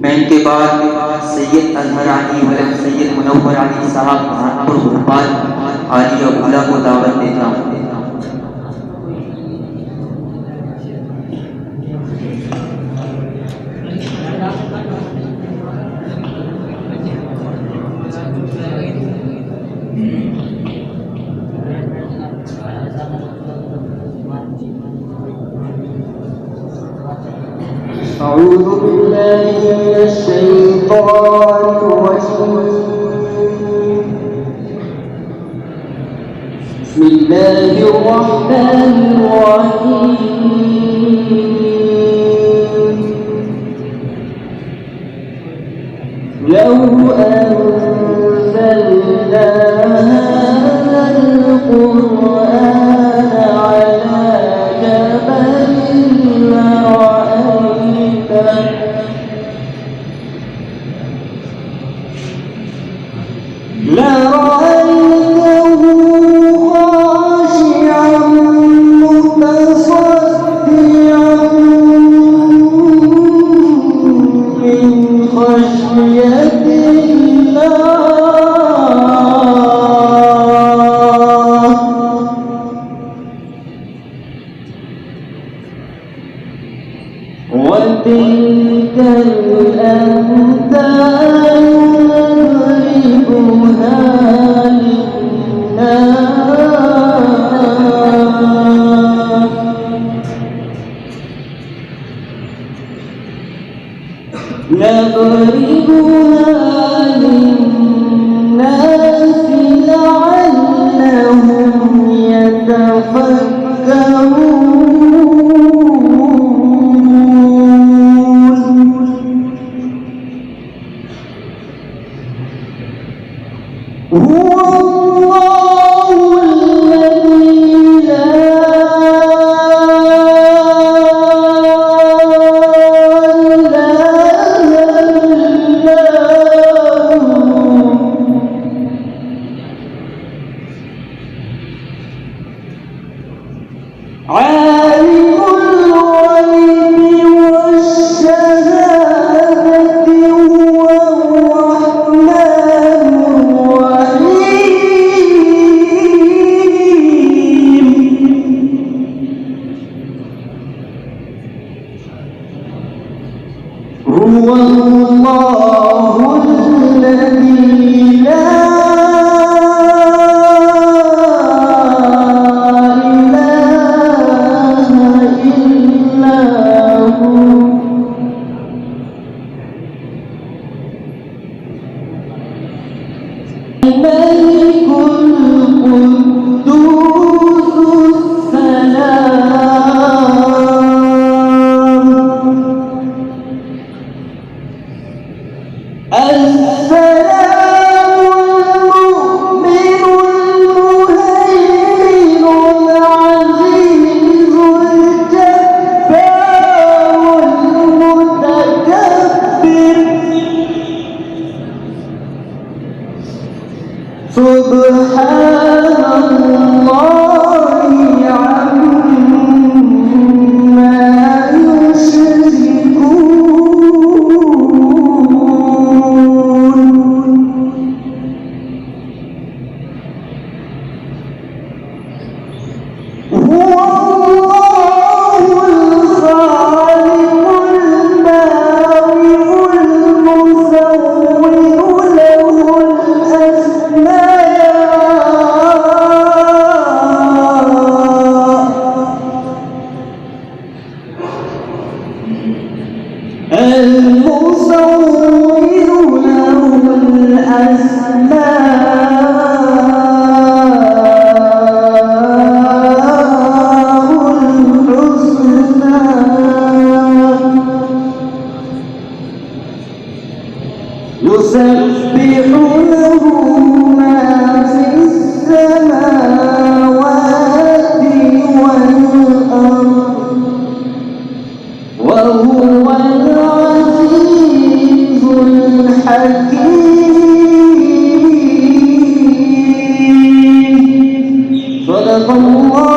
मैं इनके बाद सैयद अजहर अली वलद सैयद मुनव्वर अली साहब महानपुर भोपाल आलिया उला को दावत देता हूँ। أعوذ بالله من الشيطان الرجيم. بسم الله الرحمن الرحيم. لو أنزلنا هذا القرآن على جبل لرأيته خاشعا متصدعا من خشية الله. وتلك الأمثال نضربها للناس لعلهم يتفكرون. هو الله الذي لا عالم الغيب والشهادة هو الرحمن الرحيم. هو الله الذي لا الملك القدوس السلام المؤمن المهيمن العزيز الجبار المتكبر سبحان الله عما يشركون. هو الله الخالق البارئ المصور له يسبح له ما في السماوات والأرض وهو العزيز الحكيم. صدق الله